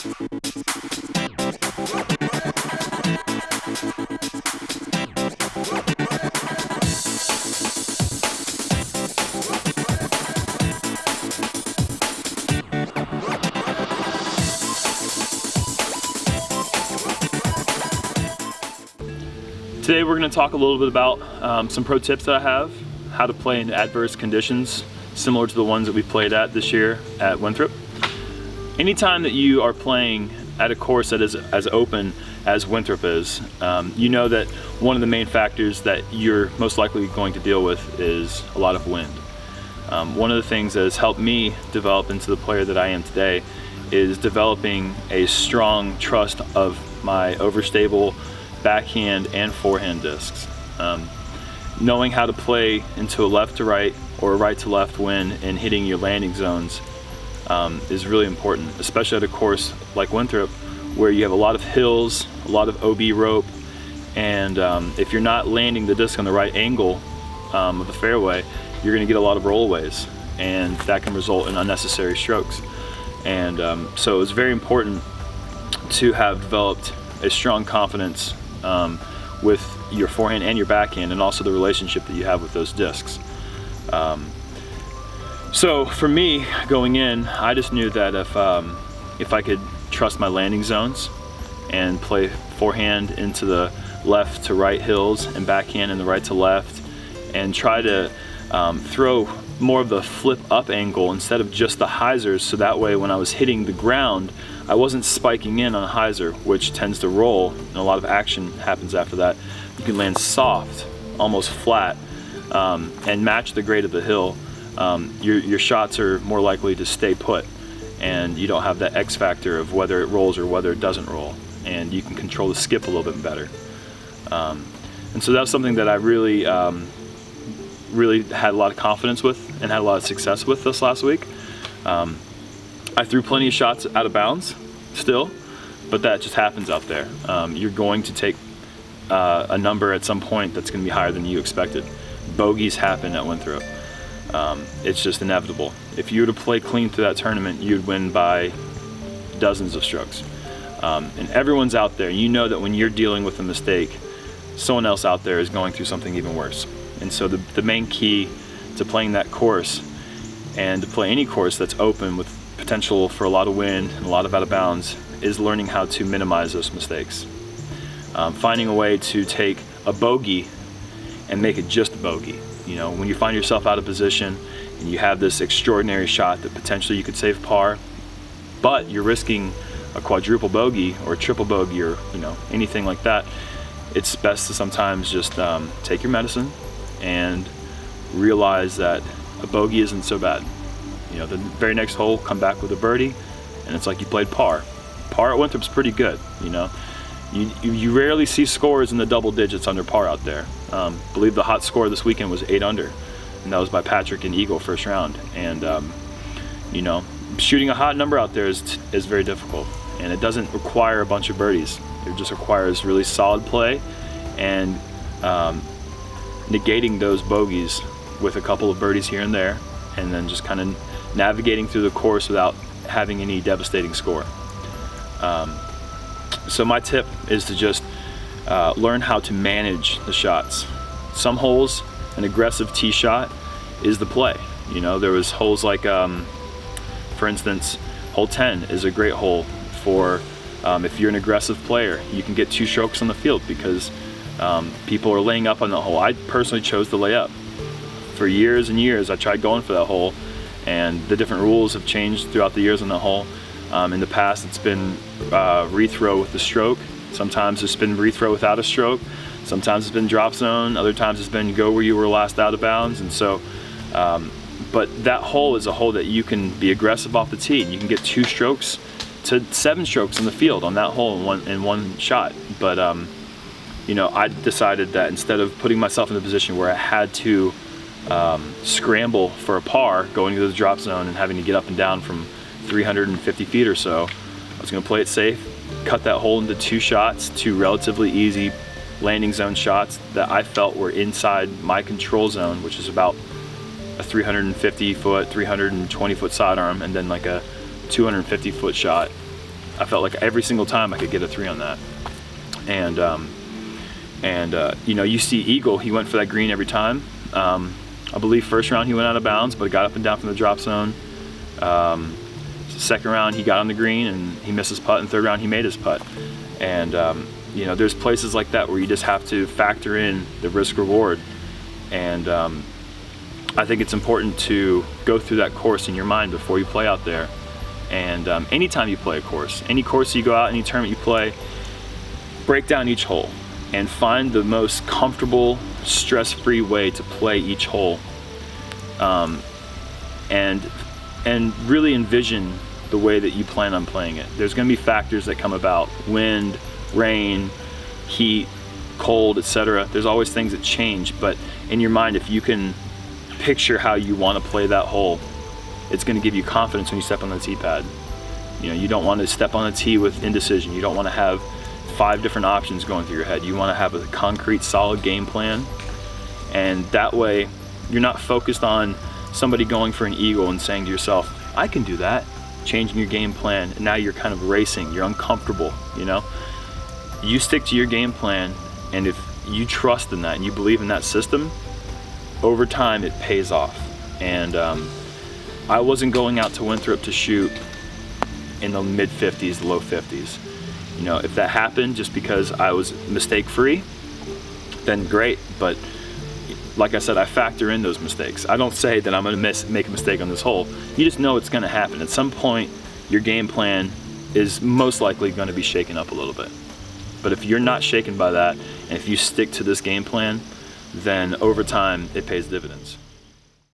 Today we're going to talk a little bit about some pro tips that I have, how to play in adverse conditions similar to the ones that we played at this year at Winthrop. Anytime that you are playing at a course that is as open as Winthrop is, you know that one of the main factors that you're most likely going to deal with is a lot of wind. One of the things that has helped me develop into the player that I am today is developing a strong trust of my overstable backhand and forehand discs. Knowing how to play into a left to right or a right to left wind and hitting your landing zones is really important, especially at a course like Winthrop where you have a lot of hills, a lot of OB rope, and if you're not landing the disc on the right angle of the fairway, you're going to get a lot of rollaways, and that can result in unnecessary strokes. And so it's very important to have developed a strong confidence with your forehand and your backhand, and also the relationship that you have with those discs. So for me, going in, I just knew that if I could trust my landing zones and play forehand into the left to right hills and backhand in the right to left, and try to throw more of the flip up angle instead of just the hyzers, so that way when I was hitting the ground I wasn't spiking in on a hyzer, which tends to roll and a lot of action happens after that. You can land soft, almost flat, and match the grade of the hill. Your shots are more likely to stay put, and you don't have that X factor of whether it rolls or whether it doesn't roll, and you can control the skip a little bit better. And so that's something that I really had a lot of confidence with and had a lot of success with this last week. I threw plenty of shots out of bounds still, but that just happens out there. You're going to take a number at some point that's going to be higher than you expected. Bogeys happen at Winthrop. It's just inevitable. If you were to play clean through that tournament, you'd win by dozens of strokes. And everyone's out there. You know that when you're dealing with a mistake, someone else out there is going through something even worse. And so the main key to playing that course, and to play any course that's open with potential for a lot of wind and a lot of out of bounds, is learning how to minimize those mistakes. Finding a way to take a bogey and make it just a bogey. You know, when you find yourself out of position and you have this extraordinary shot that potentially you could save par, but you're risking a quadruple bogey or a triple bogey or anything like that, it's best to sometimes just take your medicine and realize that a bogey isn't so bad. The very next hole, come back with a birdie, and it's like you played par. Par at Winthrop's pretty good. You rarely see scores in the double digits under par out there. I believe the hot score this weekend was 8 under, and that was by Patrick and Eagle first round. And shooting a hot number out there is very difficult, and it doesn't require a bunch of birdies. It just requires really solid play and negating those bogeys with a couple of birdies here and there, and then just kind of navigating through the course without having any devastating score. So my tip is to just learn how to manage the shots. Some holes, an aggressive tee shot is the play. There was holes like, for instance, hole 10 is a great hole for if you're an aggressive player. You can get 2 strokes on the field because people are laying up on that hole. I personally chose to lay up. For years and years I tried going for that hole, and the different rules have changed throughout the years on that hole. In the past it's been rethrow with the stroke. Sometimes it's been rethrow without a stroke. Sometimes it's been drop zone. Other times it's been go where you were last out of bounds. And so, but that hole is a hole that you can be aggressive off the tee. You can get 2 strokes to 7 strokes in the field on that hole in one shot. But I decided that instead of putting myself in the position where I had to scramble for a par going to the drop zone and having to get up and down from 350 feet or so, I was going to play it safe, cut that hole into 2 shots, 2 relatively easy landing zone shots that I felt were inside my control zone, which is about a 350 foot, 320 foot sidearm, and then like a 250 foot shot I felt like every single time I could get a 3 on that. And you know, you see Eagle, he went for that green every time. I believe first round he went out of bounds, but got up and down from the drop zone. Second round he got on the green and he missed his putt, and third round he made his putt. And you know, there's places like that where you just have to factor in the risk reward. And I think it's important to go through that course in your mind before you play out there. And anytime you play a course, any course you go out, any tournament you play, break down each hole and find the most comfortable, stress-free way to play each hole, and really envision the way that you plan on playing it. There's going to be factors that come about: wind, rain, heat, cold, etc. There's always things that change, but in your mind, if you can picture how you want to play that hole, it's going to give you confidence when you step on the tee pad. You know, you don't want to step on the tee with indecision. You don't want to have 5 different options going through your head. You want to have a concrete, solid game plan, and that way you're not focused on somebody going for an eagle and saying to yourself, I can do that, changing your game plan, and now you're kind of racing, you're uncomfortable. You know, you stick to your game plan, and if you trust in that and you believe in that system, over time it pays off. And I wasn't going out to Winthrop to shoot in the mid 50s, low 50s. You know, if that happened just because I was mistake free, then great. But like I said, I factor in those mistakes. I don't say that I'm going to make a mistake on this hole. You just know it's going to happen. At some point, your game plan is most likely going to be shaken up a little bit. But if you're not shaken by that, and if you stick to this game plan, then over time it pays dividends.